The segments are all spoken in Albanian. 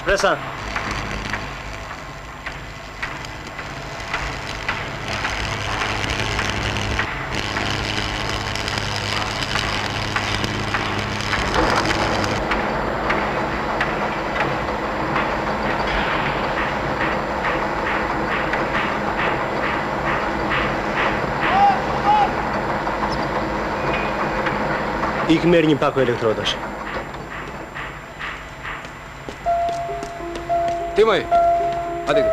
Shpresa. Ik merr një pako elektrodash. Timoj, hajde.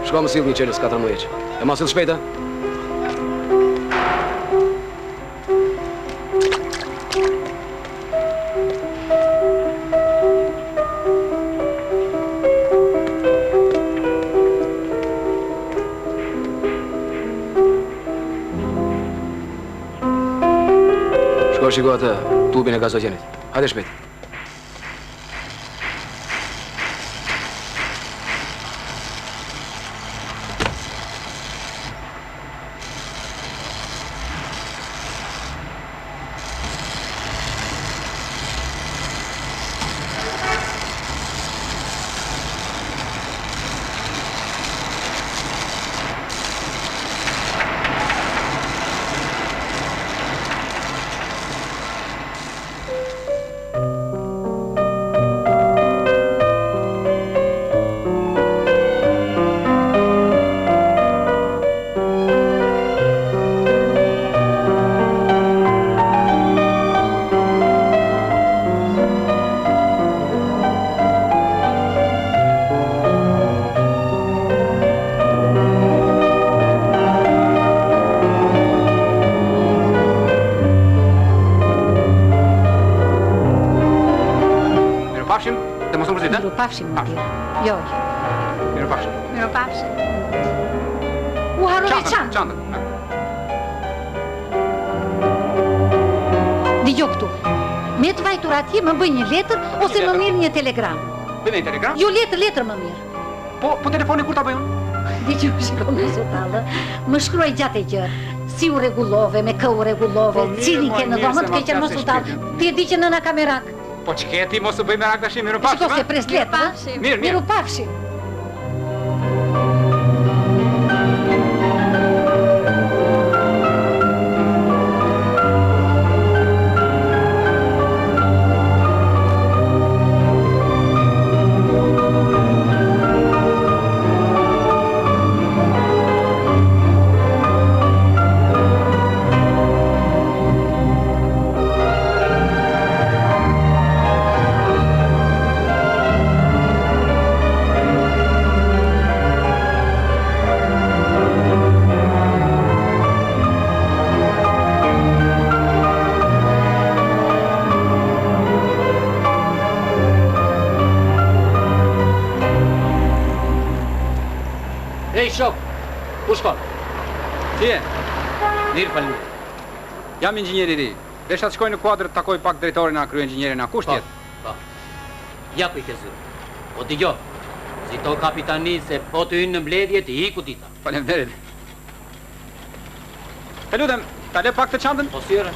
Shko më sill një qelës 14. E ma sill shpejta? Shiko atë tubin e gazogenit. Hajde shpejt. Miropafshim, më birë. Jo. Miropafshim. Miropafshim. U harrove çantën. Çantën. Dëgjoj këtu. Me të vajtur atje më bëj një letër ose më mirë një telegram. Bëj një telegram? Jo, letër më mirë. Po telefoni kur ta bëjon? Dëgjoj, shikoj më sotallë. Më shkruaj gjatë e gjë. Si u rregullove, me kë u rregullove, cili ke në dhomë të keqen më sotallë. Ti e di që nëna ka merak. Po ç'keti mos u bëj merak tash, miropafshim. Shiko se pres letra. Mirë. Miropafshim. Shok, ku shkon? Ti je? Mirë, faleminderit. Jam inxhinier i ri. Desha të shkoj në kuadër të takoj pak drejtorin a kryenxhinierin a kush tjetër? Po. Ja ku i ke zyrë. Po dëgjoj. Zito kapitani se po të hynë në mbledhje të iku dita. Faleminderit. Të lutem, ta le pak të çantën? Po syre.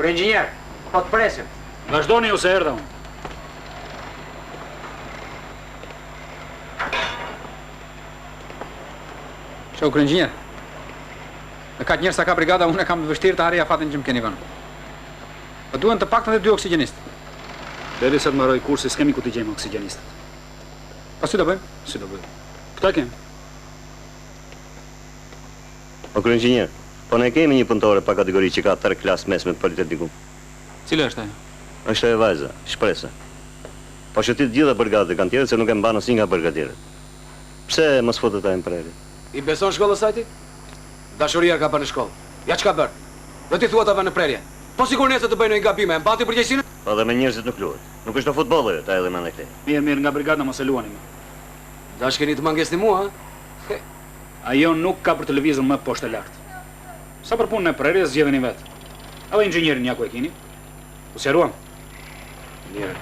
Inxhinier, po të presim. Vazhdoni ose erdha unë. Shok inxhinier. Në ka njerëz sa ka brigada, unë kam të vështirë të harrija fatin që më keni vënë. Po duhen të paktën 2 oksigjenistë. Derisa të mbaroj kursi, s'kemi ku t'i gjejmë oksigjenistët. Po si do bëjmë? Si do bëjmë? Këta kemë. O kryenxhinier, po ne kemi një punëtore pa kategori që ka 3 klasë mesme të politeknikum. Cila është ajo? Është e vajza, Shpresa. Po shëtit gjitha brigadët kanë tjerët se nuk e mbanë asnjë nga brigadierët. Pse mos futet ai në prerje? I beson shkollës saj ti? Dashuria ka bërë në shkollë. Ja çka bër? Do t'i thua ta vënë në prerje. Po sigur nëse të bëjnë një gabim, e mbati përgjegjësinë? Po dhe me njerëzit nuk luhet. Nuk është të futbolli, ta edhe mend e këtej. Mirë, nga brigada mos e luani më. Dash keni të mangesni mua, ha? Ajo nuk ka për televizor më poshtë e lartë. Sa për punën e prerjes zgjedheni vetë. Edhe inxhinierin ja ku e keni. U sqaruam. Mirë.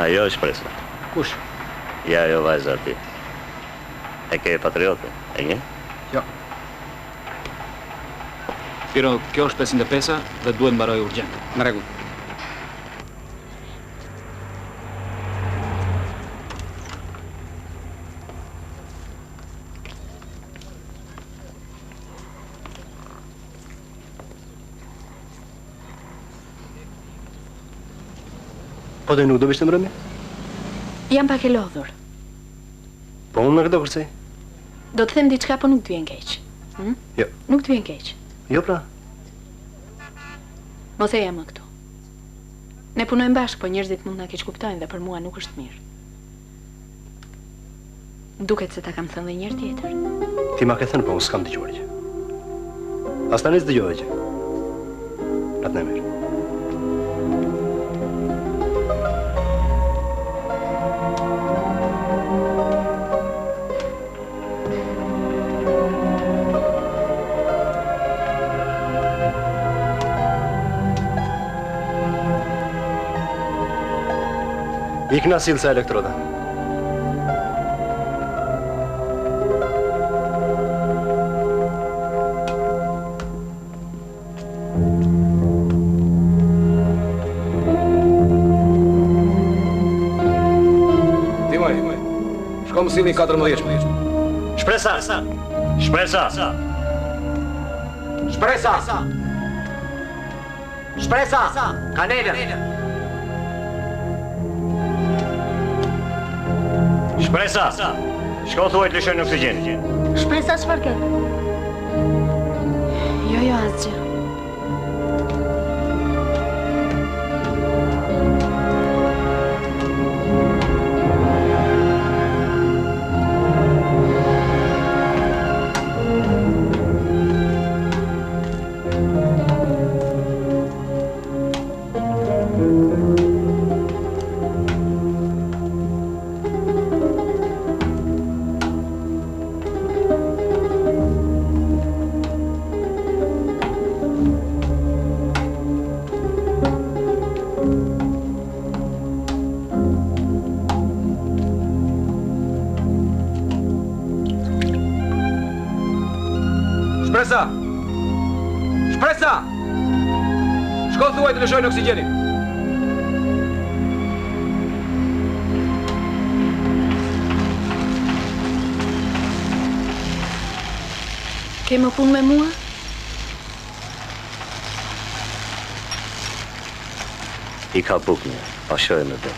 Ajo është presa. Kush? Ja, ajo vajza aty. E ke patriote, e nje? Jo. Piro, kjo është 505 dhe duhet mbaroj urgjent. Në rregull. Po dhe nuk do vishtë mbrëmje? Jam pak e lodhur. Po unë në këto kërsej? Do të them diçka, po nuk të vjen keq. Jo. Nuk të vjen keq. Jo pra. Mos e jam më këtu. Ne punojmë bashkë, po njerëzit mund na keq kuptojnë dhe për mua nuk është mirë. Duket se ta kam thënë dhe njëherë tjetër. Ti ma ke thënë, po unë s'kam dëgjuar gjë. As tani s'dëgjova gjë. Atë në mirë. Ik na silë sa elektroda. Timoj, shko më silni 14. Shpresa! Shpresa! Shpresa! Shpresa! Kanelën! Shpresa! Shko thuaj të lëshojnë oksigjen. Shpresa çfarë ke? Jo, asgjë. Shpresa! Shpresa! Shko thuaj të lëshojnë oksigjenin. Ke më punë me mua? I ka bukë një, pa shojë në dhe.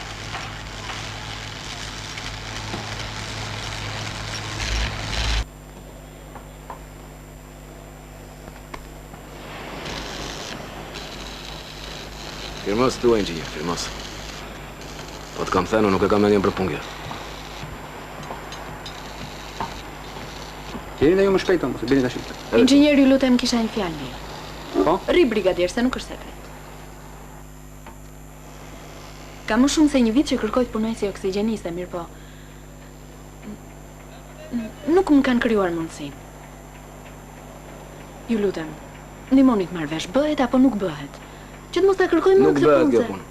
Firmos tua, inxhinier, firmos. Po të kam thënë, nuk e kam mendjen për punë. Jeni dhe ju më shpejto, mos e bini tash. Inxhinier, ju lutem, kisha një fjalë mirë. Po? Ri brigadier, se nuk është sekret. Ka më shumë se një vit që kërkoj të punoj si oksigjeniste, mirë po. Nuk më kanë krijuar mundësinë. Ju lutem, ndihmoni të marr vesh, bëhet apo nuk bëhet? Që të mos ta kërkoj më Nuk këtë bëhet punë. kjo punë,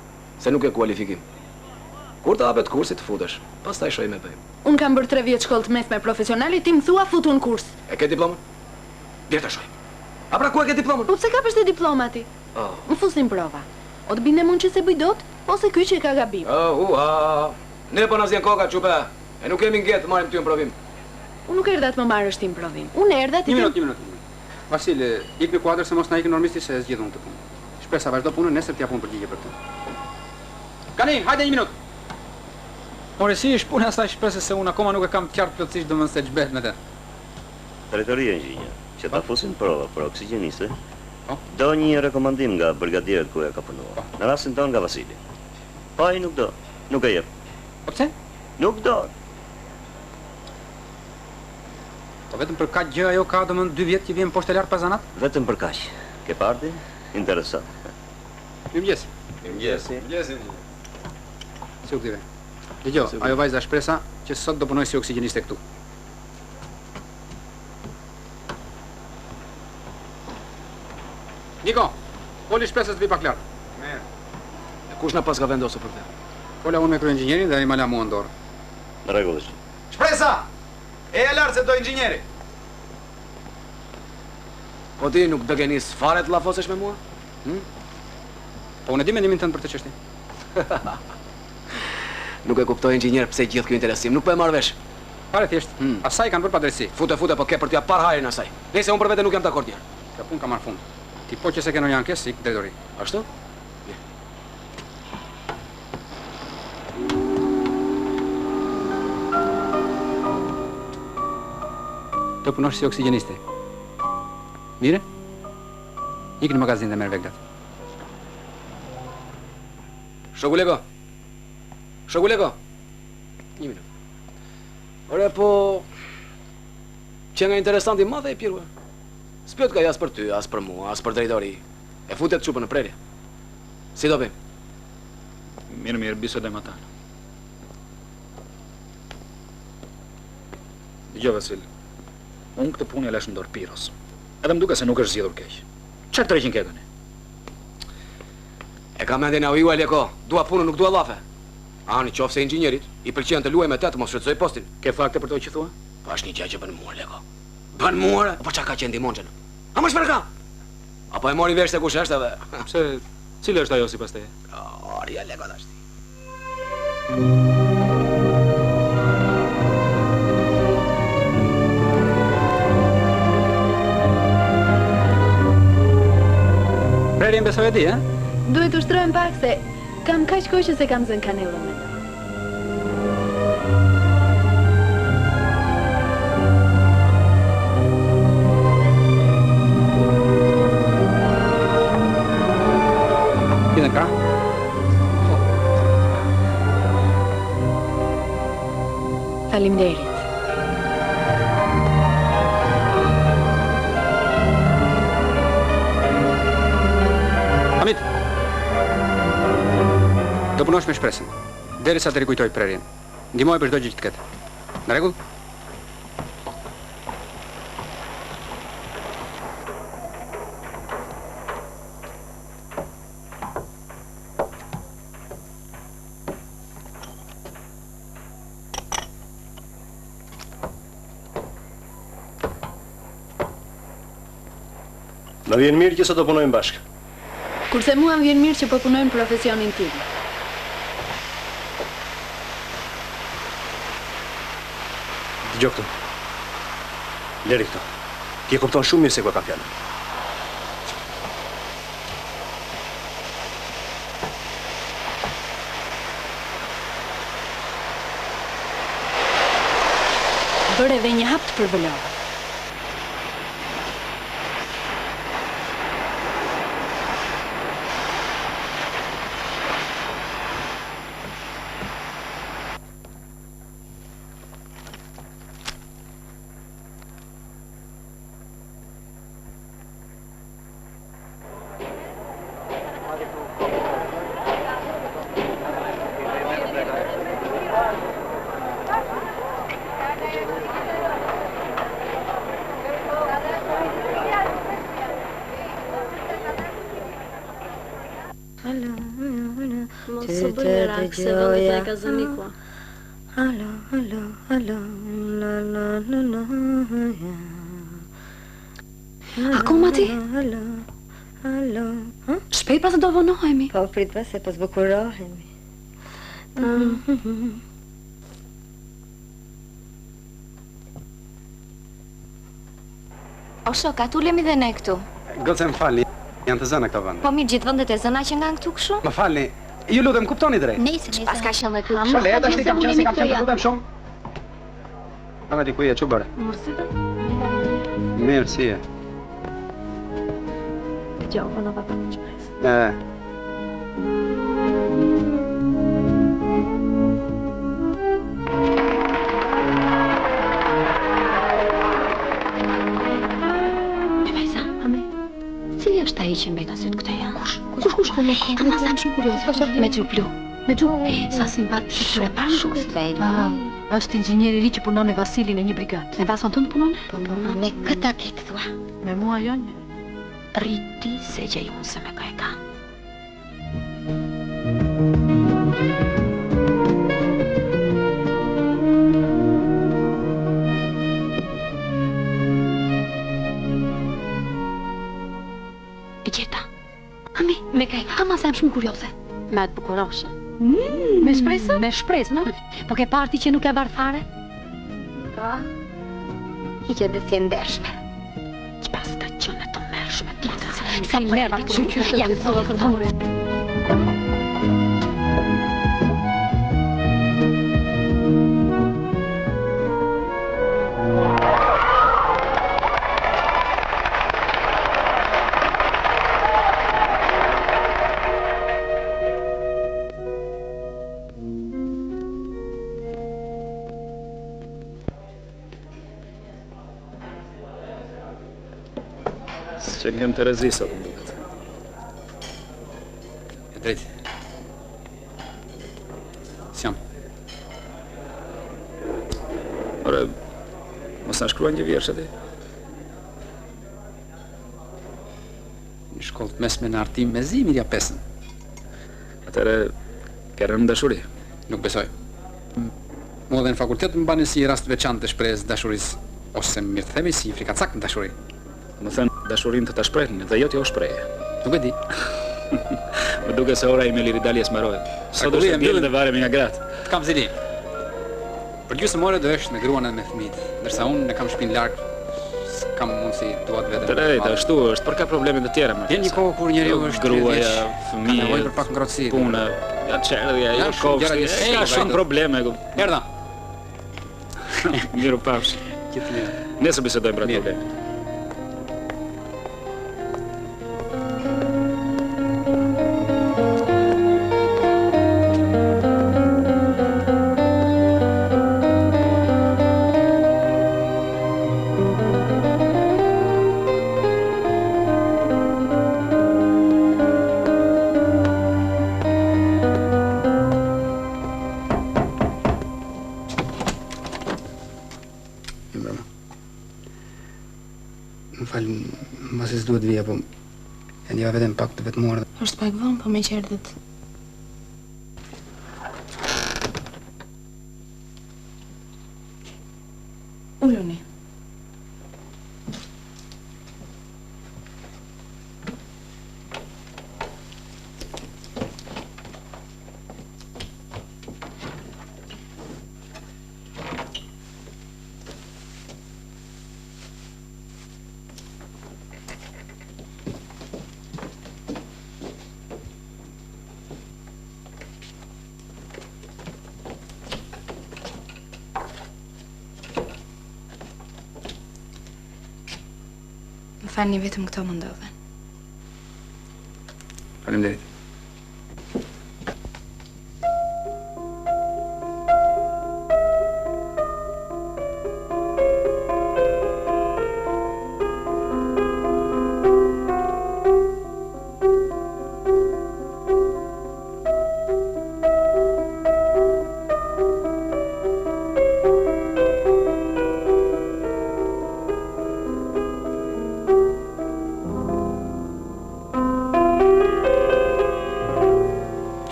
se nuk e kualifikim. Kur të hapet kursi të futesh, pastaj shoj me bëjmë. Unë kam bërë 3 vjet shkollë të mesme profesionale, ti më thua futu në kurs. E ke diplomën? Vjerë të shoj. A pra ku e ke diplomën? Po pse ka peshte diplomati? Oh. Më fusin prova. O të bindem unë që se bëj dot, ose ky që ka gabim. Ne po na zjen koka çupe. E nuk kemi ngjet të marrim ty në provim. Unë nuk erdha të më marrësh ti në provim. Unë erdha ti. Një minutë. Vasil, ik në kuadër se mos na ikën normisti se e zgjidhun këtë punë. Shpresa vazhdo punën, nesër t'ja punë përgjigje për këtë. Kanin, hajde 1 minutë. More si është puna asaj shpresës se unë akoma nuk e kam të qartë plotësisht domethënë se ç'bëhet me të. Drejtoria inxhinier, që ta fusin prova për oksigjeniste, Po? do një rekomandim nga brigadierët ku e ka punuar. Në rastin tonë nga Vasili. Po ai nuk do, nuk e jep. Po pse? Nuk do. Po vetëm për kaq gjë ajo ka domethënë 2 vjet që vjen poshtë lart pas zanat? Vetëm për kaq. Ke parti? Interesant. Mirëmëngjes. Mirëmëngjes. Si u ktheve? Dgjoj, ajo vajza Shpresa që sot do punoj si oksigjeniste këtu. Niko, poli Shpresës të vi pak lart. Mirë. E kush na pas ka vendosur për këtë? Fola unë me kryenxhinierin dhe ai më la mua në dorë. Në rregull. Shpresa! E lart se do inxhinieri. Po ti nuk do ke nis fare të llafosesh me mua? Po unë e di mendimin tënd për të çështje. Nuk e kuptoj inxhinier pse gjithë ky interesim, nuk po e marr vesh. Pare thjesht, asaj kanë bërë padrejtësi. Fute, po ke për t'ja par hajrin asaj. Nëse unë për vete nuk jam dakord tjerë. Ka punë ka marrë fund. Ti po që se keno një ankesë, ik drejtori. Ashtu? Të punosh si oksigjeniste. Mire? Ik në magazin dhe merr veglat. Shoguleko. Një minutë. Ore, po... që nga interesanti madhe e pirua. S'pjot ka jas për ty, as për mua, as për drejtori. E futet çupën në prerje. Si do bëjmë? Mirë, bisedojmë ata. Dgjoj Vasil. Unë këtë punë e lash në dorë Piros. Edhe më duket se nuk është zgjedhur keq. Çfarë tërheqin ke tani? E ka mendjen au ju Aleko, dua punën, nuk dua llafe. Ani qofse inxhinierit, i pëlqen të luaj me të mos shfrytëzoj postin. Ke fakte për to që thua? Po është një gjë që bën mua Aleko. Bën mua, po çka ka që ndihmon çën? A më shpërka? Apo e mori vesh se kush është edhe? Pse, cila është ajo sipas teje? Ori Aleko tash. Prerjen besoj e di, eh? Duhet ushtrojmë pak se kam kaq kohë që se kam zënë kanellën me to. Tjetër ka? Faleminderit. Hamit. Do punosh me Shpresën, derisa të rikujtoj prerjen. Ndihmoj për çdo gjë që të ketë. Në rregull? Më vjen mirë që sot do punojmë bashkë. Kurse mua më vjen mirë që po punojmë profesionin tim. Dgjoj këtu. Leri këtu. Ti e kupton shumë mirë se ku ka fjalën. Bëre edhe një hap të përvëlove. Mos së bëjmë rak se vendi të e ka zënë Niko. Alo, la la la la. Akoma ti? Alo. Shpejt pra se do vonohemi. Po prit pas se po zbukurohemi. O shok, atulemi dhe ne këtu. Gocë më falni, janë të zëna këto vende. Po mirë, gjithë vendet e zëna që nga këtu kështu? Më falni, ju lutem kuptoni drejt. Nejse. Pas ka qenë dhe këtu. Shole, tash ti kam qenë se kam qenë, lutem shumë. Ama di ku je, çu bëre? Mirë, si je? Jo, po në papa në qëpres. që mbeta syt këte janë. Kush po me kohë? Ama sa shumë kurioze. Me xhu blu. Me xhu. Sa simpatik e pashus. Është inxhinier i ri që punon me Vasilin në një brigadë. Me vason të punon? Po, me këta ke këthua. Me mua jo një. Rriti se gjej unë se me ka e ka. E gjeta. Ami, me ka e ka. Ama sa shumë kurioze. Me atë bukuroshe. Me shpresë? Me shpresë, no? Po ke parti që nuk e barë fare? Ka. I që dhe si ndershme. Që pas të qënë të mërshme tjetër. Sa mërë të që janë të përmure. Që kem të rezi sot më duket. E drejti. Sjam. Ore, mos na shkruan një vjersh aty? Në shkollë të mesme në artim me zi, mirja 5. Atëre, ke rënë dashuri? Nuk besoj. Mua dhe në fakultet më bani si rast veçantë të shprehjes dashurisë, ose mirë të themi si frikacak në dashuri. Më thënë, dashurin të ta shprehin dhe jo t'jo shpreje. Nuk e di. Më duke se ora i me liridaljes mbaroi. Sot është mbjellë dhe varemi nga gratë. Kam zili. Për gjysmë ore do është me gruan edhe me fëmijët, ndërsa unë ne kam shtëpinë larg, s'kam mundësi duat vetëm. Të drejtë, ashtu është për ka probleme të tjera më. Vjen një kohë kur njeriu është gruaja, ka nevojë fëmijët, për pak ngrohtësi. puna, ja çerdhja, Ja, jo shumë gjëra kopshti, që ka s'ka shumë probleme. Erdha. Miru pafsh. Gjithë mirë. Nesër bisedojmë për atë problem. Më falë, mbasi s'duhet vija, po e ndjeva vetëm pak të vetmuar. Është pak vonë, po me qerdhet. Uluni. Më falni vetëm këto më ndodhen. Faleminderit.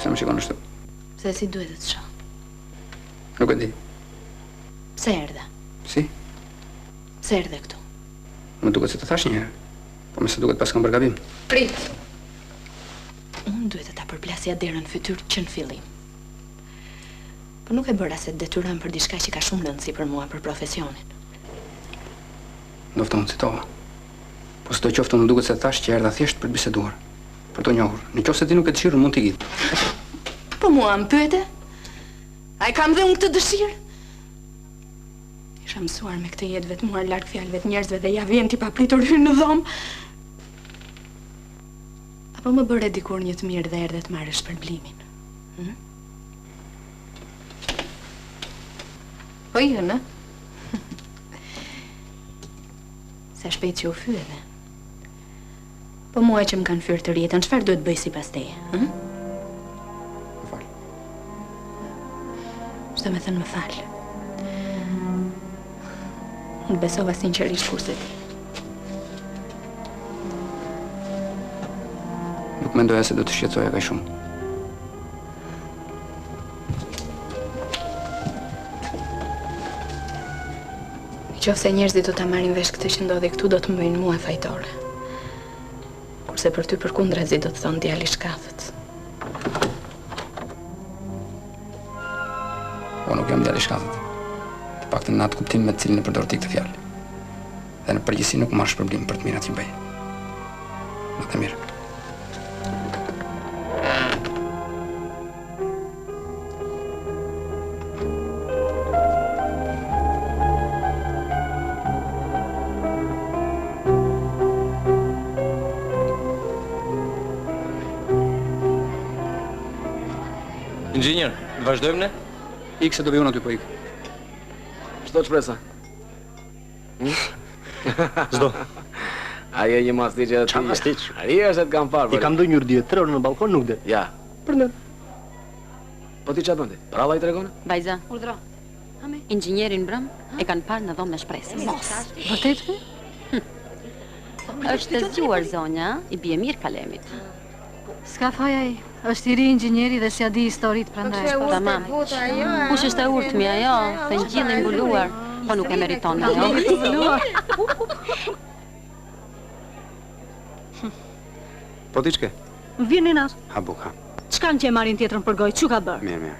Pse më shikon ashtu? Se si duhet të shoh. Nuk e di. Pse erdhe? Si? Pse erdhe këtu? Më duket se të thash një herë. Po më se duket pas kam bërë gabim. Prit. Unë duhet të ta përplasja derën fytyrë që në fillim. Po nuk e bëra se të detyrohem për diçka që ka shumë rëndësi për mua, për profesionin. Ndofta unë citova. Po s'do qoftë më duket se thash që erdha thjesht për të biseduar, për të njohur. Nëse ti nuk e dëshirën mund t'i gjit. Po mua më pyete? A i kam dhe unë këtë dëshirë? Isha mësuar me këtë jetë vetmuar larg fjalëve të njerëzve dhe ja vjen ti papritur hyrë në dhomë. Apo më bëre dikur një të mirë dhe erdhe të marrësh shpërblimin? Po jo, në? Se shpejt që u fyeve. Po mua që më kanë fyrë të rjetën, çfarë duhet bëj sipas teje, ëh? Më fal. Çdo me thënë më fal. Unë besova sinqerisht kurse ti. Nuk mendoja se do të shqetësoja kaq shumë. Qofse njerëzit do ta marrin vesh këtë që ndodhi këtu, do të më bëjnë mua fajtore. Kurse për ty përkundrazi do të thonë djali shkafët. Po nuk jam djali shkafët. Të paktën në atë kuptim me të cilin e përdor ti këtë fjalë. Dhe në përgjithësi nuk marr shpërblim për të mirat që bëj. Më të mirë. Inxhinier, vazhdojmë ne? Ik se do vi unë aty po ik. Çdo shpresa? S'do. Ai e një mastiç aty. Çfarë mastiç? Ai është të kam parë. I kam ndonjë urdhje 3 orë në balkon nuk del. Ja. Për ne. Po ti çfarë bëndi? Pralla i tregon? Vajza, Urdhro. inxhinierin brëm e kanë parë në dhomë me shpresës. Mos. Vërtet? Është zgjuar zonja, i bie mirë kalemit. S'ka faj ai. Është i ri inxhinieri dhe s'ja di historitë prandaj. Tamam. Kush është e urtmi ajo? Se ngjilli mbuluar, po nuk e meriton ajo. Po ti ç'ke? Vjen nash. Ha buk, ha. Çka që e marrin tjetrën për gojë? Çu ka bër? Mirë, mirë.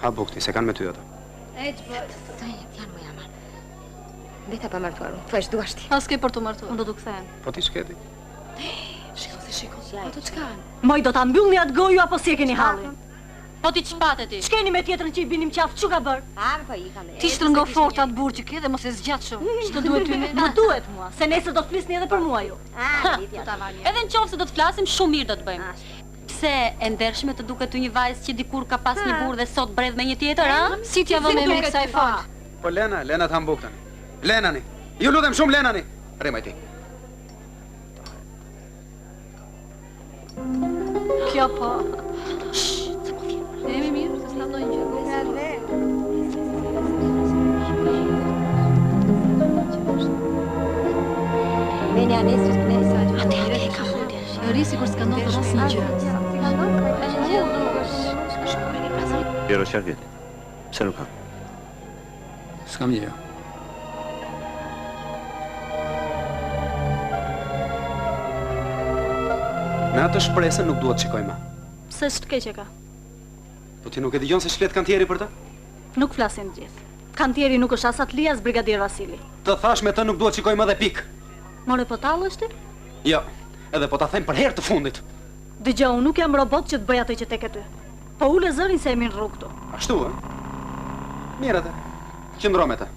Ha buk ti, se kanë me ty ato. Sa janë më jam. Vete pa martuar. Thash duash ti. As ke për të martuar. Unë do t'u kthem. Po ti ç'ke ti? Shiko. Ato çka? Moj do ta mbyllni atë gojë apo si e keni hallin? Po ti ç'pate ti? Ç'keni me tjetrën që i binim qaf? Çu ka bër? Po i kam. Ti shtrëngo fort atë burr që ke dhe mos e zgjat shumë. Ç'do duhet ty? Më duhet mua, se nesër do të flisni edhe për mua ju. Edhe në qoftë se do të flasim, shumë mirë do të bëjmë. Pse e ndershme të duket ty një vajzë që dikur ka pas një burr dhe sot bredh me një tjetër, a? Si t'ja vëmë me kësaj fal? Po Lena të ham buk tani. Lenani. Ju lutem shumë Lenani. Remaj ti. Kjo po. Jemi mirë, se s'ka ndonjë gjë. Menja nesër të nesër. Atë ka hundë. Ri sikur s'ka ndodhur asnjë gjë. Piero Qarkit, pse nuk ka? S'kam gjë. Me atë shpresën nuk duhet shikoj më. Pse s'keq e ka? Po ti nuk e dëgjon se shflet kantieri për të? Nuk flasin të gjithë. Kantieri nuk është as Atlia as brigadier Vasili. Të thash me të nuk duhet shikoj më dhe pik. More po tallesh ti? Jo, edhe po ta them për herë të fundit. Dëgjoj, unë nuk jam robot që të bëj atë që tek e ty. Po ule zërin se jemi në rrugë këtu. Ashtu, ë? Mirë atë. Qëndro me të.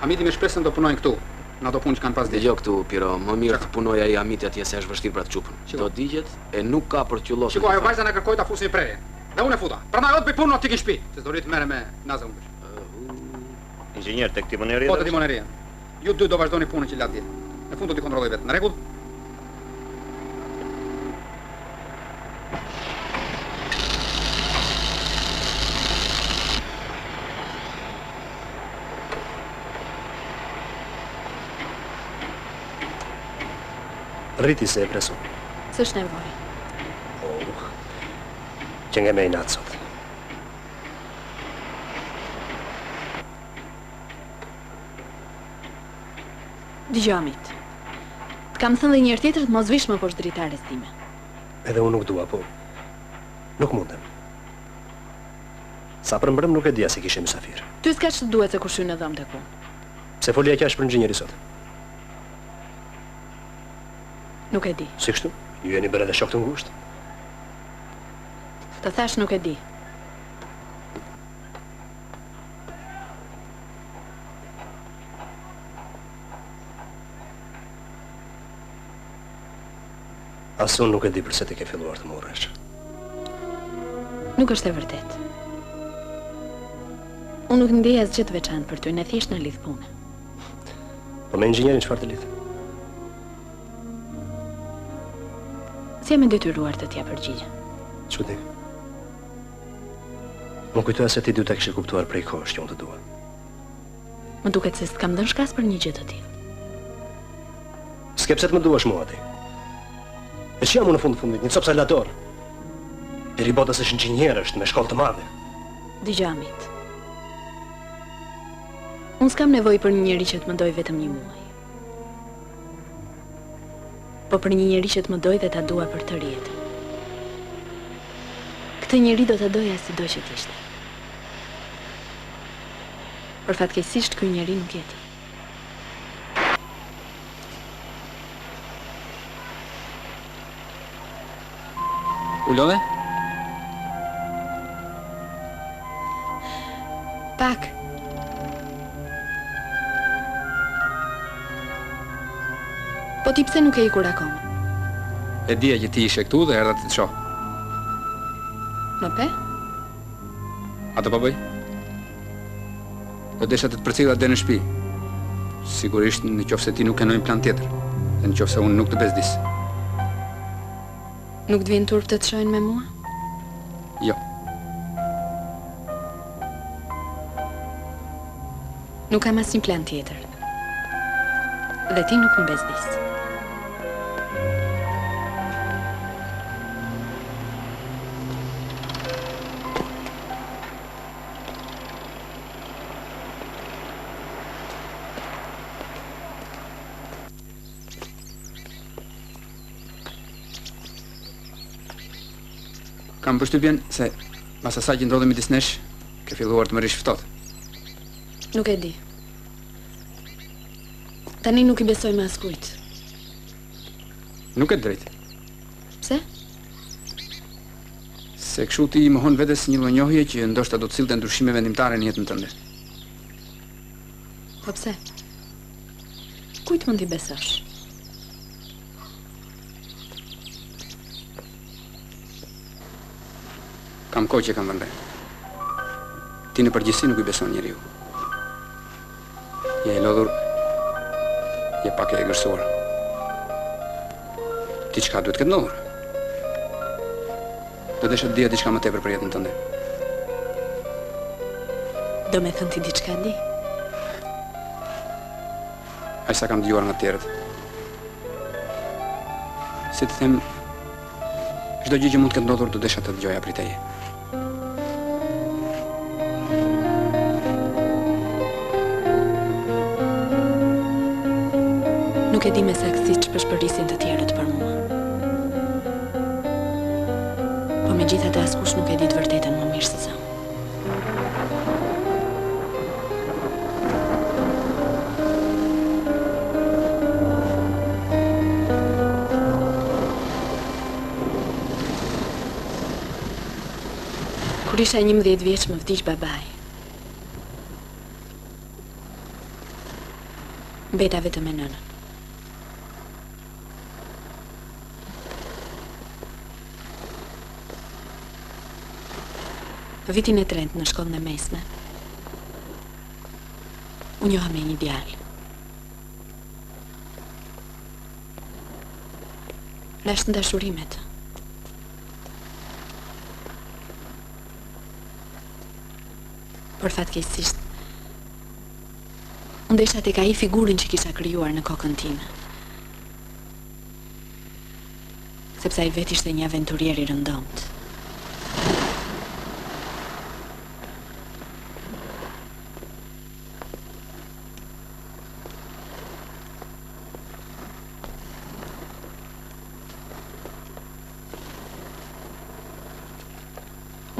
Hamiti me shpresën do punojnë këtu, në ato punë që kanë pas ditë. Dëgjoj këtu, Piro, më mirë të punoj ai Hamiti atje se është vështirë për atë çupën. Do digjet e nuk ka për qyllosur. Shiko, ajo vajza na kërkoi ta fusim në prerje. Dhe unë e futa. Prandaj do të bëj punën aty në shtëpi, se do rit merre me nazë umbësh. Inxhinier tek timoneria. Po te timoneria. Ju dy do vazhdoni punën që lat dje. Në fund do t'i kontrolloj vetë. Në rregull? Rriti se e presu. S'është nevojë. Që nga me i natë sot. Dëgjoj Amit. Të kam thënë dhe njërë tjetër të mos vish më poshtë dritares time. Edhe unë nuk dua, po nuk mundem. Sa për mbrëm nuk e dija se kishe mysafir. Ty s'ka që të duhet se kur shy në dhëmë të ku. Pse folja kja është për inxhinieri sot? Nuk e di. Si kështu? Ju jeni bërë edhe shok të ngushtë? Të thash nuk e di. As unë nuk e di përse ti ke filluar të më urresh. Nuk është e vërtet. Unë nuk ndej asgjë të veçantë për ty, ne thjesht na lidh punë. Po me inxhinierin çfarë të lidh? Si jam e detyruar të t'ja përgjigje. Çudi. Më kujtoja se ti dy ta kishe kuptuar prej kohësh që unë të dua. Më duket se s'kam dhënë shkas për një gjë të tillë. S'ke pse të më duash mua ti. E që jam unë në fundit, një copë salator. Deri botës është inxhinier, është me shkollë të madhe. Dëgjoj Amit. Unë s'kam nevojë për një njeri që të më doj vetëm një muaj. Po për një njeri që të më doj dhe ta dua për tërë jetën. Këtë njeri do ta doja sido që t'ishte. Por fatkeqësisht ky njeri nuk je ti. U lodhe? Pak. Po ti pse nuk e ikur akoma? E dija që ti ishe këtu dhe erdha të shoh. Më pe? A të pa bëj? Do desha të të përcjellat deri në shtëpi. Sigurisht në qoftë se ti nuk ke ndonjë plan tjetër. Dhe në qoftë se unë nuk të bezdis. Nuk të vjen turp të të shohin me mua? Jo. Nuk kam asnjë plan tjetër. Dhe ti nuk më bezdis. Kam përshtypjen se pas asaj që ndodhi midis nesh, ke filluar të më rish ftohtë. Nuk e di. Tani nuk i besoj më askujt. Nuk e drejtë. Pse? Se kështu ti i mohon vetes një lloj njohje që ndoshta do të sillte ndryshime vendimtare në jetën tënde. Po pse? Kujt mund t'i besosh? Kam kohë që kam vënë re. Ti në përgjithësi nuk i beson njeriu. Je e lodhur, je pak e gërsuar. Ti çka duhet këtë ndodhur? Do desha të dija diçka më tepër për jetën tënde. Do me thënë ti diçka di? Aq sa kam dëgjuar nga të tjerët. Si të them, çdo gjë që mund të ketë ndodhur do desha të dëgjoja prej teje. Nuk e di me saktësi që përshpërisin të tjerët për mua. Po me gjitha të askush nuk e di të vërtetën më mirë se sa. Kur isha 11 vjeç më vdiq babai. Mbeta vetëm me nënën. Vitin e 3 në shkollën e mesme, unë njoha me një djalë. Lash në dashurimet. Por fatkeqësisht, unë desha tek ai figurin që kisha krijuar në kokën time. Sepse ai vetë ishte një aventurier i rëndomt.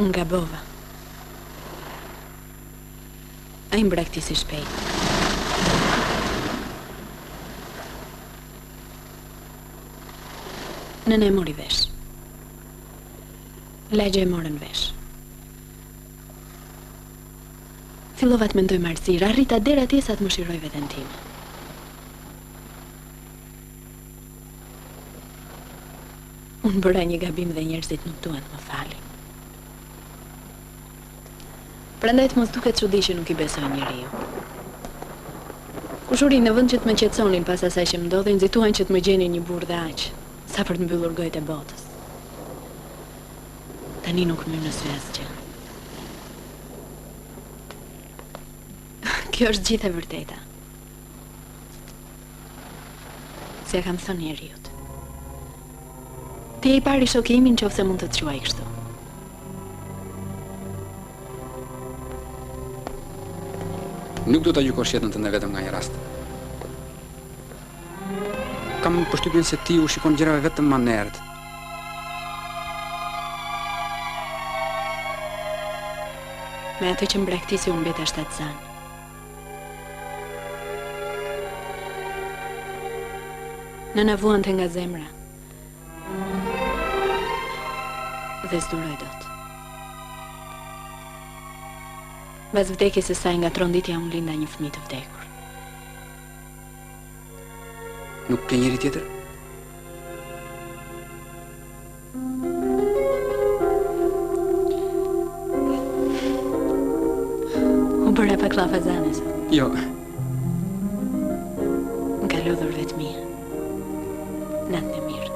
Unë gabova. Ai mbrekti si shpejt. Nëna e mori vesh. Lagje e morën vesh. Fillova të mendoj marrësirë, arrita deri atje sa të më shiroj veten time. Unë bëra një gabim dhe njerëzit nuk duan të më falin. Prandaj të mos duket çudi që nuk i besoj njeriu. Kushuri në vend që të më qetësonin pas asaj që më ndodhi, nxituan që të më gjenin një burrë dhe aq, sa për të mbyllur gojët e botës. Tani nuk më në sy asgjë. Kjo është gjithë e vërteta. Se ja kam thënë njeriut. Ti e i pari shokimin qofse mund të të quaj kështu. Nuk do ta gjykosh jetën tënde vetëm nga një rast. Kam përshtypjen se ti u shikon gjërave vetëm manert. Me atë që mbrektisi unë beta shtatësan. Nëna vuante nga zemra. Dhe s'duroj dot. Bas vdekjes së saj nga tronditja unë linda një fëmijë të vdekur. Nuk ke njëri tjetër? U bëra pak llafazane sot. Jo. Më ka lodhur vetmia. Natën e mirë.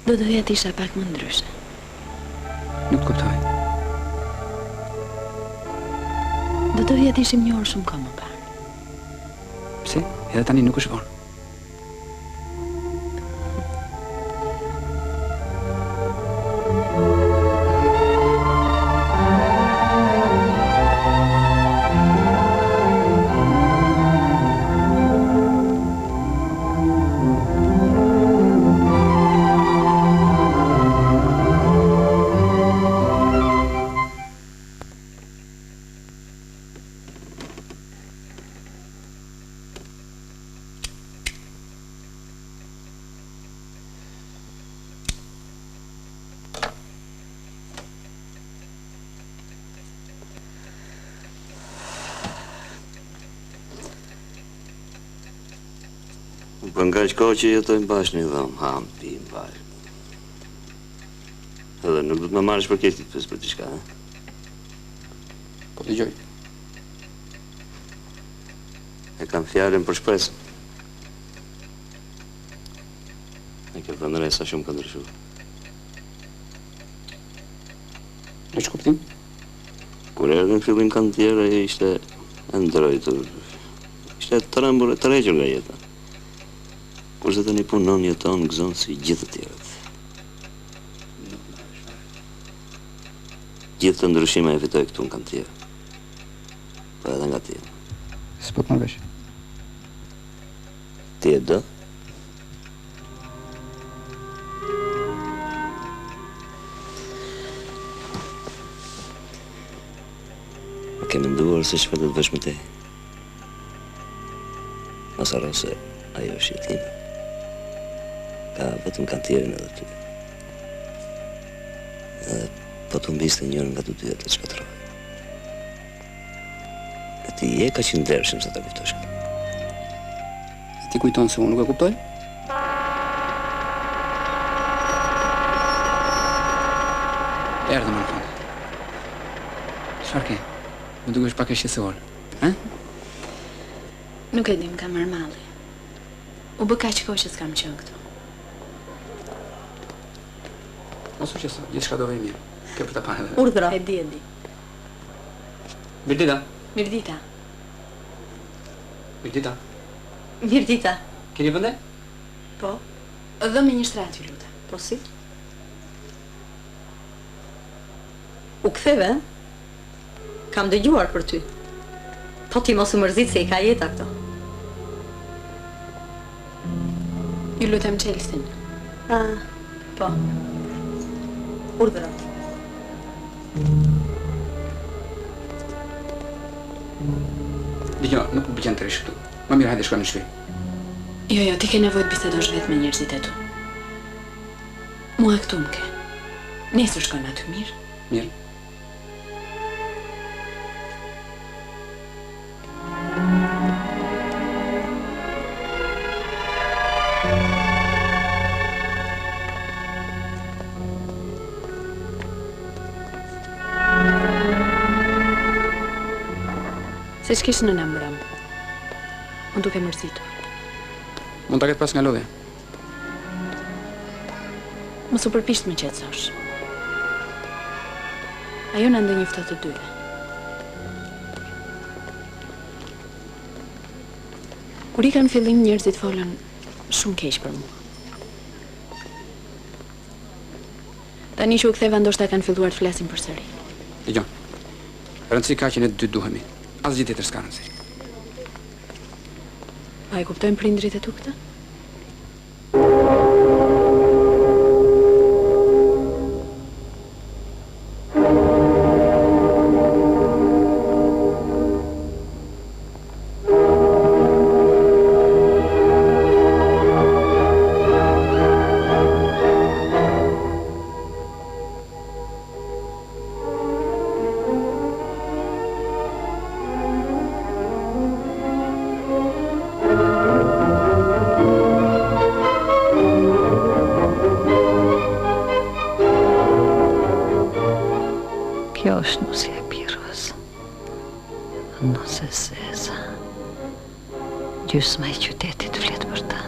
Do doja të isha pak më ndryshe. Nuk të kuptoj. Do doja të ishim njohur shumë kohë më parë. Pse? Edhe tani nuk është vonë. Për nga që kohë që jetojmë bashkë një dhëmë, ham, pim, bashkë. Edhe nuk du të më marrësh për kjetit pës për t'i shka, Po t'i gjoj. E kam fjallën për shpresën. E ke vëndëre sa shumë ka ndryshu. Në që kuptim? Kur erdhën fillim kanë tjera, ishte ndrojtur. Ishte të rëmbur e të regjur nga jeta. Kurse të një punon jeton gëzon si gjithë të tjerët. Gjithë të ndryshime e fitoj këtu në kanë tjera. Po edhe nga tjera. S'po të më vesh. Ti e dë? A ke menduar se çfarë do të bësh me te? Mos harro se ajo është jetime. Ka vetëm kantierin edhe ty. Edhe po të mbiste njërën nga të dyja të shkatëroj. E ti je ka që ndershëm sa ta kuptosh. Ti kujton se unë nuk e kuptoj? Erdhe më në fund. Çfarë ke? Më dukesh pak e shqetësuar. Nuk e dim, ka marrë malli. U bë kaq kohë që s'kam qenë këtu. Mos u qeso, gjithçka do vej mirë. Ke për ta parë edhe. Urdhra. E di. Mirdita. Mirdita. Mirdita. Mirdita. Keni vënde? Po. Dhe me një shtrat, ju lutem. Po si? U ktheve? Kam dëgjuar për ty. Po ti mos u mërzit se i ka jeta këto. Ju lutem Chelsea. Po. Urdhra. Dgjoj, nuk më pëlqen të rish këtu. Më mirë hajde shkojmë në shtëpi. Jo, ti ke nevojë të bisedosh vetë me njerëzit e tu. Mua këtu më ke. Nesër shkojmë aty, mirë? Mirë. Se ç'kishë në mbrëm. Unë duke mërzitur. Mund ta ketë pas nga lodhja. Mos u përpisht me qetësosh. Ajo na ndënjofton të dyve. Kur i kanë fillim njerëzit folën shumë keq për mua. Tani që u ktheva ndoshta kanë filluar të flasin përsëri. Dgjoj. Rëndësi ka që ne dy duhemi. Asgjë tjetër s'ka rëndësi. A e kuptojnë prindrit e tu këtë? Kjo është nusja e Pirës. Nuse Seza. Gjysma e qytetit flet për ta.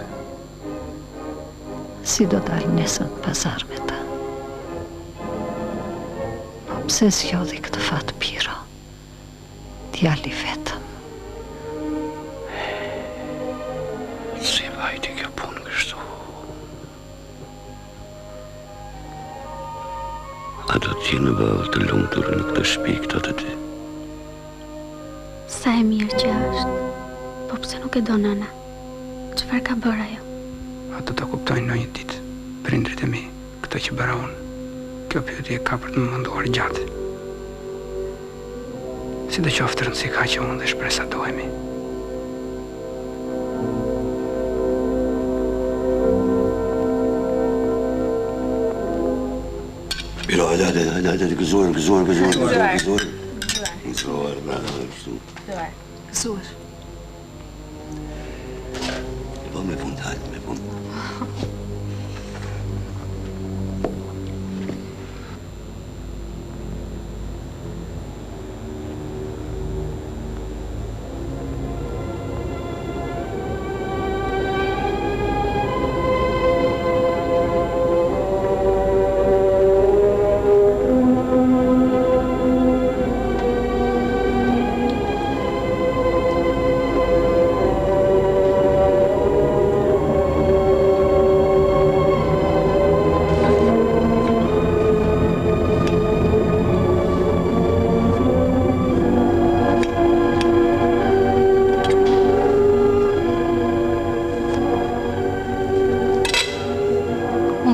Si do dalë nesër në pazar me ta? Po pse zgjodhi këtë fat Piro? Djali vetëm. Si vajti kjo punë kështu? A do t'je në vallë të lumtur në këtë shtëpi këto të ty? Sa e mirë që është. Po pse nuk e do nëna? Çfarë ka bërë ajo? Ato ta kuptojnë në një ditë. Prindrit e mi, këtë që bëra unë. Kjo pyetje ka për të më menduar gjatë. Sidoqoftë rëndësi ka që unë dhe shpresa dohemi. Piro, hajde, gëzuar, Gëzuar, bravo, kështu. Gëzuar. Po, me fund, hajtë, me fund.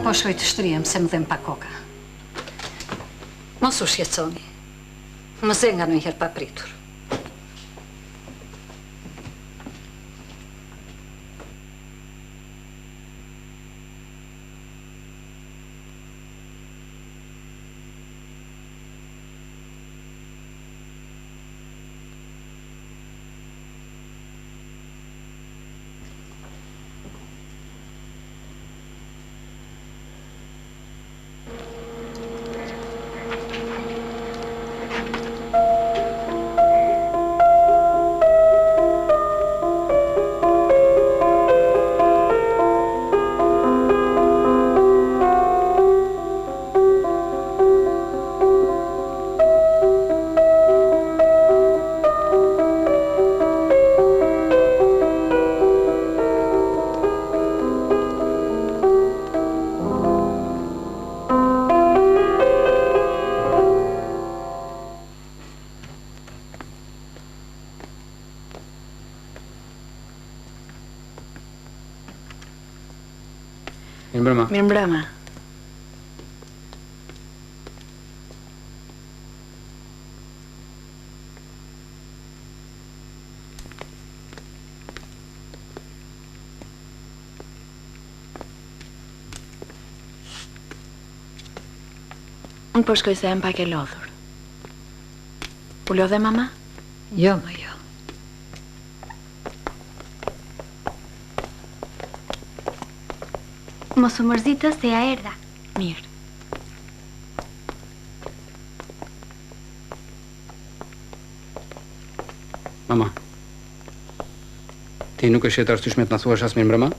Po shkoj të shtrihem se më dhem pa koka. Mos u shqetësoni. Më ze nga ndonjëherë papritur. Mirëmbrëma. Mirëmbrëma. Unë po shkoj se jam pak e lodhur. U lodhe mama? Jo, më jo. Mos u mërzitë se ja erdha. Mirë. Mama, ti nuk e shetë arsyeshme të na thuash as mirëmbrëma?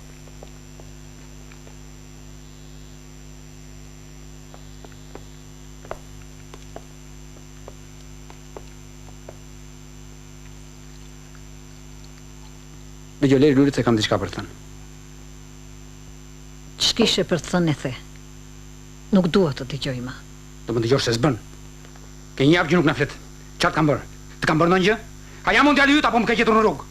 Dëgjoj Leri Lurit se kam diçka për të thënë. Ç'kishe për të thënë e the? Nuk dua të dëgjoj më. Do më dëgjosh se s'bën. Ke një javë që nuk na flet. Çfarë kam bërë? Të kam bërë ndonjë? A jam mondiali yt apo më ke gjetur në rrugë?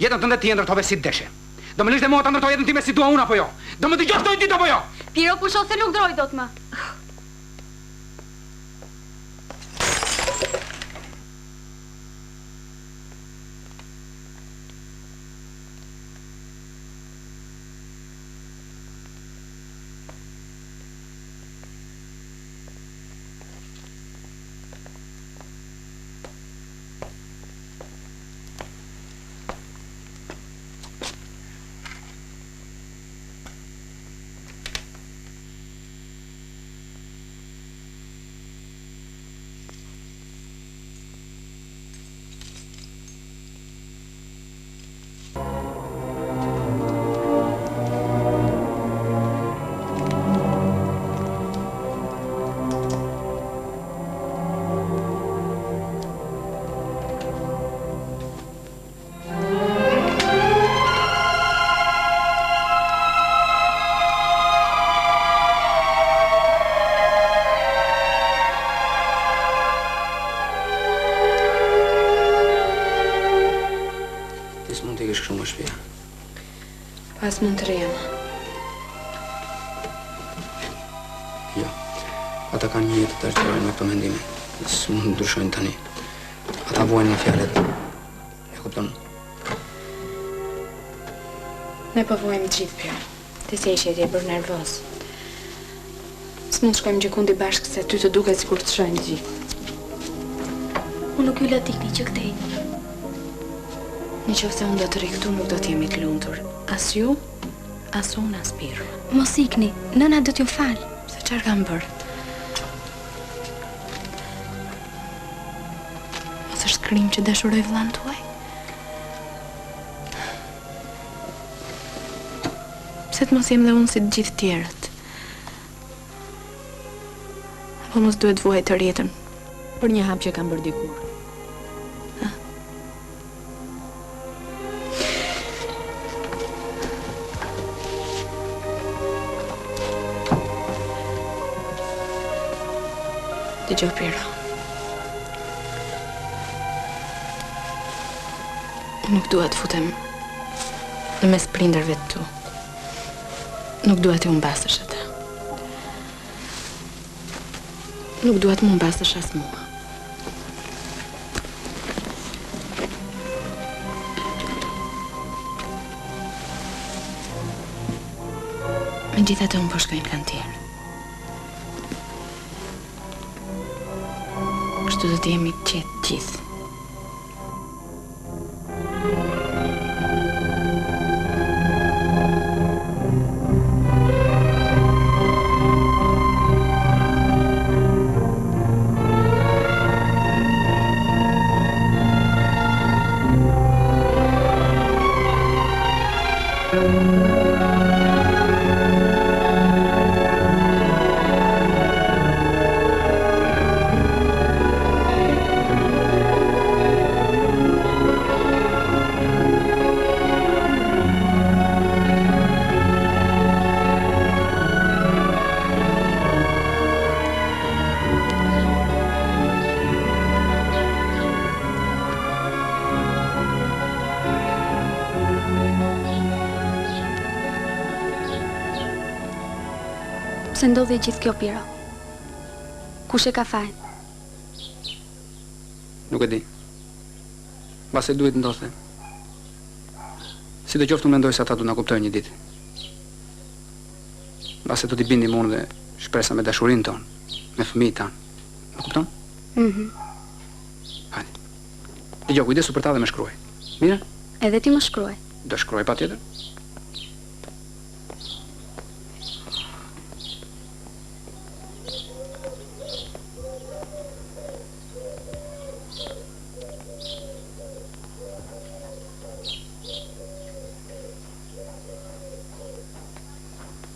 Jetën tënde ti ndërtove si deshe. Do më lësh dhe mua ta ndërtoj jetën time si dua unë apo jo? Do më dëgjosh këtë ditë apo jo? Piro pusho se nuk droj dot më. Pas mund të rrijem. Jo. Ata kanë një jetë të tërë me këto mendime. S'mund të ndryshojnë tani. Ata vuajnë në fjalët. E kupton? Ne po vuajmë gjithë Piro. Ti se ishe e bërë nervoz. S'mund të shkojmë gjikundi bashkë se ty të duket sikur të shojnë gjithë. Unë nuk ju la dikni që këtej. Nëse unë do të rri këtu, nuk do t'jemi të lumtur. As ju, as unë, as Pirro. Mos ikni, nëna do t'ju fal. Se çfarë kam bërë? Mos është krim që dashuroj vllain tuaj? Pse të mos jem dhe unë si të gjithë tjerët? Apo mos duhet vuaj të rjetën për një hap që kam bërë dikur? Dëgjoj, Pirro. Nuk dua të futem në mes prindërve të tu. Nuk dua të humbasësh atë. Nuk dua të më humbasësh as mua. Megjithatë unë po shkoj në kantier. Kështu do të jemi të qetë gjithë. Pse ndodhi gjithë kjo, Pirro? Kush e ka fajin? Nuk e di. Mbase duhet ndodhte. Si do qoftë, unë mendoj se ata do na kuptojnë një ditë. Mbase do t'i bindim unë dhe shpresa me dashurinë tonë, me fëmijët tanë. Më kupton? Hajde. Dëgjoj, kujdesu për ta dhe më shkruaj. Mira? Edhe ti më shkruaj. Do shkruaj patjetër.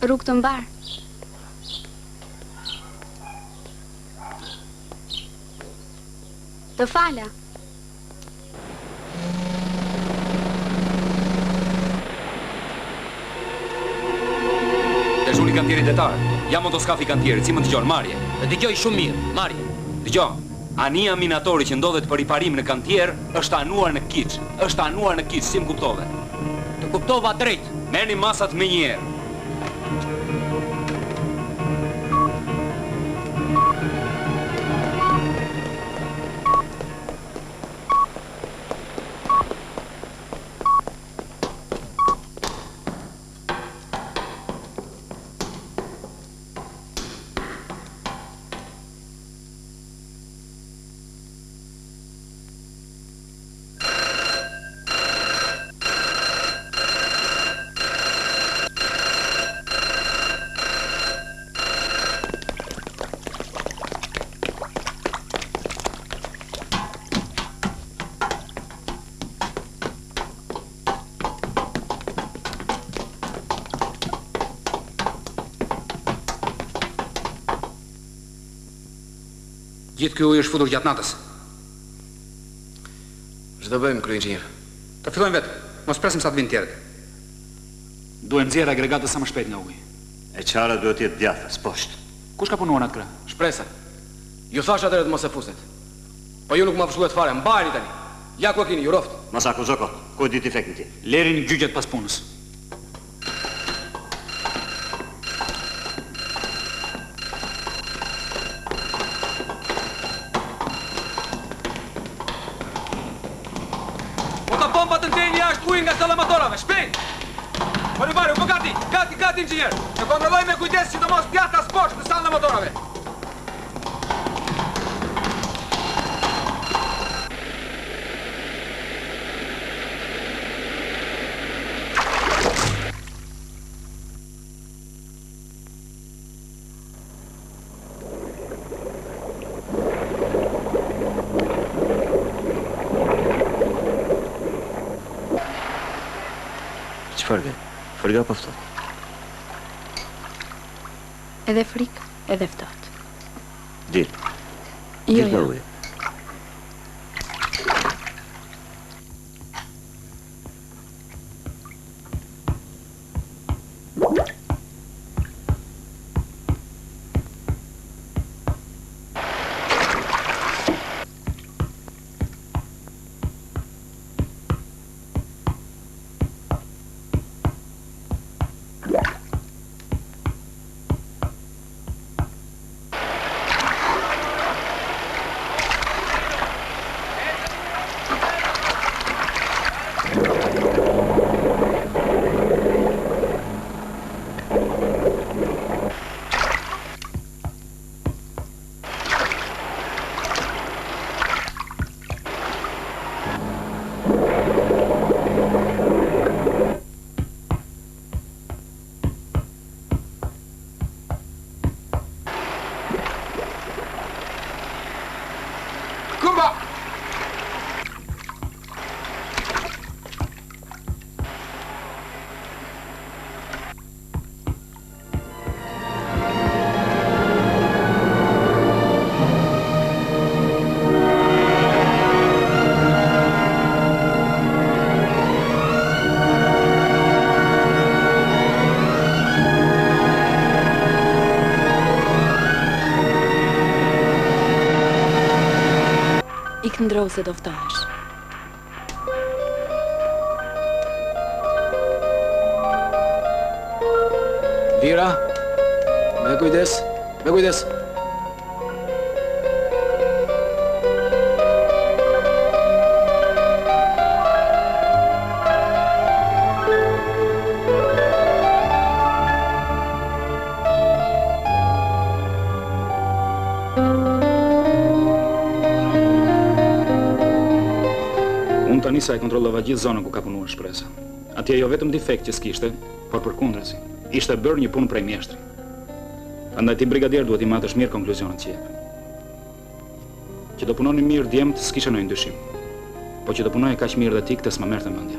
Rrugë të mbar. Të fala. Të zhuni kantierit detar. Jam motoskafi kantierit, si më dëgjon, Marje? Të dëgjoj shumë mirë, Marje. Dëgjoj, anija minatori që ndodhet për riparim në kantier është anuar në kiç. Është anuar në kiç, si më kuptove? Të kuptova drejt. Merrni masat me një herë. Gjithë kjo ujë është futur gjatë natës. Ç'do bëjmë, kryeingjier? Të fillojmë vetë, mos presim sa të vinë tjerët. Duhet nxjerr agregatët sa më shpejt nga uji. E çara duhet të jetë djathtë, s'poshtë. Kush ka punuar atë krah? Shpresa. Ju thash atëherë të mos e fuset. Po ju nuk më përshkruhet fare, mbajeni tani. Ja ku e keni, ju roft. Mos akuzo kot. Ku e di ti fektin ti? Lerin gjyqjet pas punës. Nga sala motorave, shpejt! Olivari, po gati, gati inxhinier. Të kontrolloj me kujdes sidomos djathtas poshtë në sallën e motorave. Çfarë ke? Frika po ftohtë. Edhe frikë, edhe ftohtë. Dil. Jo, Dil nga jo. ujë. Ndro se do ftohesh. Vira, me kujdes, me kujdes. Nisa e kontrollova gjithë zonën ku ka punuar shpresa. Atje jo vetëm defekt që s'kishte, por përkundrazi, ishte bërë një punë prej mjeshtri. Prandaj ti brigadier duhet i matësh mirë konkluzionet që jep. Që do punonin mirë djemtë s'kisha ndonjë dyshim. Po që do punoje kaq mirë dhe ti këtë s'ma merrte mendja.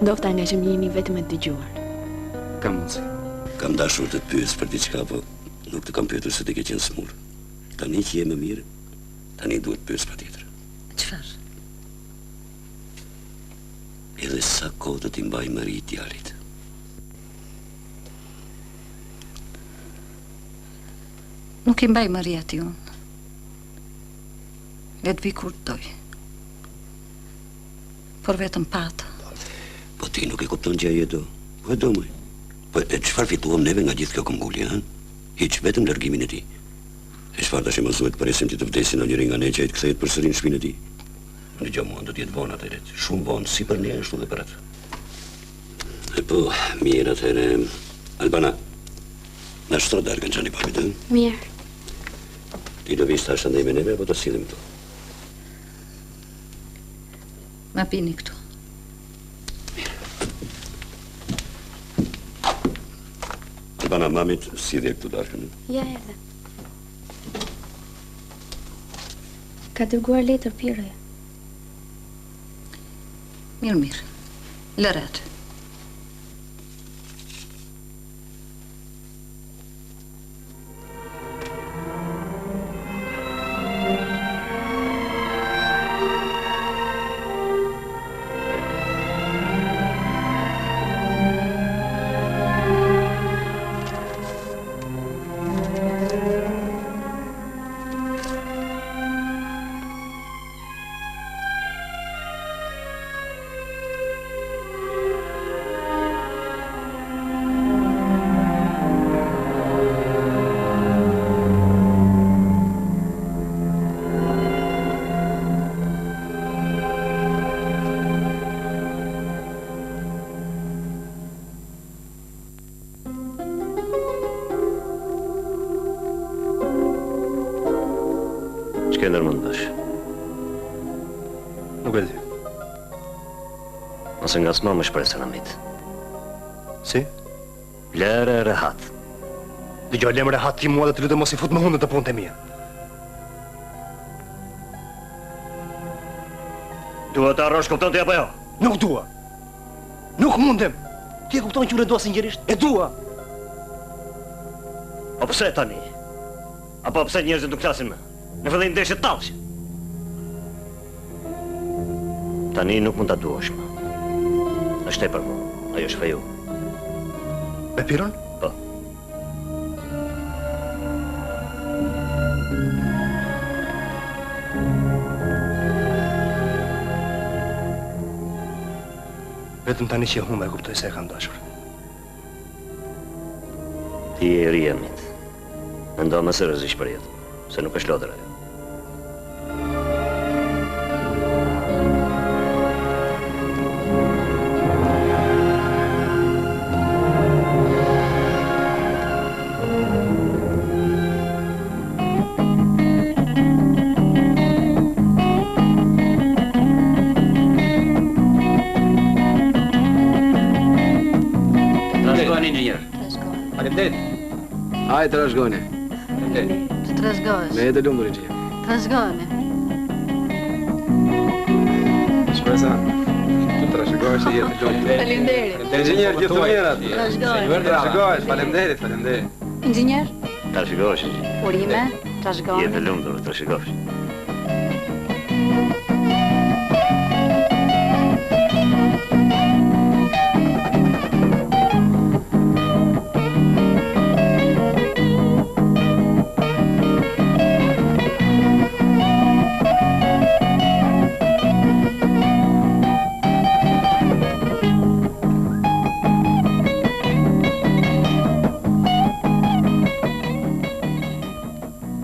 Dofta nga që më jeni vetëm e dëgjuar. Kam mundsi. Kam dashur të të pyes për diçka, po nuk të kam pyetur se ti ke qenë smur. Tani që je më mirë, tani duhet pyes patjetër. Çfarë? Edhe sa kohë të t'i mbaj mëri i djalit. Nuk i mbaj mëri ati unë. Le të vi kur të doj. Por vetëm patë. Po ti nuk e kupton që aje do. Po e do mëj. Po e qëfar fituam neve nga gjithë kjo këmgullje, ha? Hiq vetëm lërgimin e ti. E qëfar të shemëzuet përesim ti të vdesin në njëri nga ne që e të kthejt për sërin shpinë e ti. Në gjë mua do t'jetë vonë atëret, shumë vonë, si për një ashtu dhe për atë. E po, mirë atëre, Albana, në shtro dargën që një papit, e? Mirë. Ti do vishë tash ndaj me neve, apo të sillim këtu? Ma pini këtu. Albana, mamit, sidhje këtu dargën. Ja edhe. Ka dërguar letër Piroja. Mirë. Lëret. Ç'ke ndërmendash? Nuk e di. Ose nga s'ma më shpresën amit. Si? Lere rehat. Dëgjoj, lem rehat ti mua dhe të lutem mos i fut më hundë të punët e mia. Dua të arrosh kupton ti apo jo? Nuk dua. Nuk mundem. Ti e kupton që unë e dua sinqerisht? E dua! O pse tani? Apo pse njerëzit nuk flasin më? Në fillim ndeshje tallshi. Tani nuk mund ta duash më. Është tepër më. Ajo është feju. Me Piron? Po. Vetëm tani që humba e kuptoj se e kam dashur. Ti e ri Amit. Mendo më seriozisht për jetë, se nuk është lodër ajo. Hajde, trashgojnë. Të trashgohesh. Me jetë lumtur i gjë. Trashgohemi. Shpresa, të trashgohesh i jetë lumtur. Faleminderit. Inxhinier, gjithë të mirat. Trashgohesh. Trashgohesh, faleminderit. Inxhinier, Trashgohesh. Urime, trashgohemi. Jetë lumtur, trashgohesh.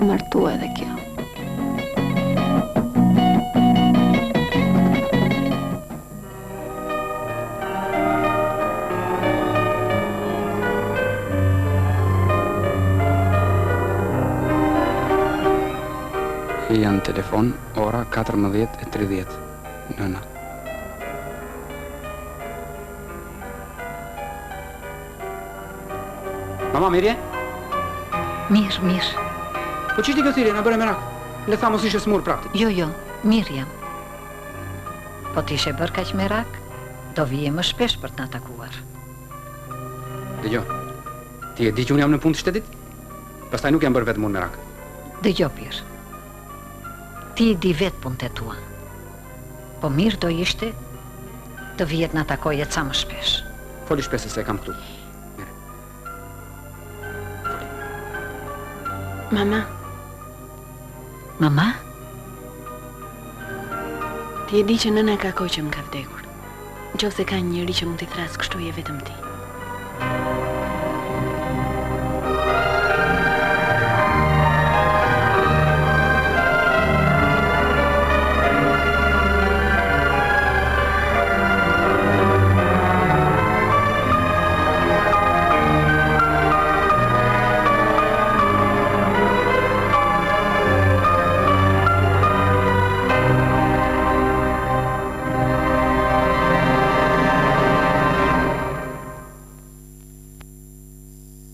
Martua edhe kjo. Janë telefon, ora 14:30. Nëna. Mama, mirë je? Mirë. Po ç'ishte kjo thirrje, na bëre merak. Le tha mos ishe smur praktik. Jo, mirë jam. Po t'ishe bërë kaq merak, do vije më shpesh për t'na takuar. Dëgjoj. Ti e di që unë jam në punë të shtetit? Pastaj nuk jam bërë vetëm unë merak. Dëgjoj, Pir. Ti i di vetë punët e tua. Po mirë do ishte të vijet në takoje ca më shpesh. Foli shpesh se e kam këtu. Mama. Mama? Ti e di që nëna ka kohë që më ka vdekur. Nëse ka njëri që mund t'i thras kështu je vetëm ti.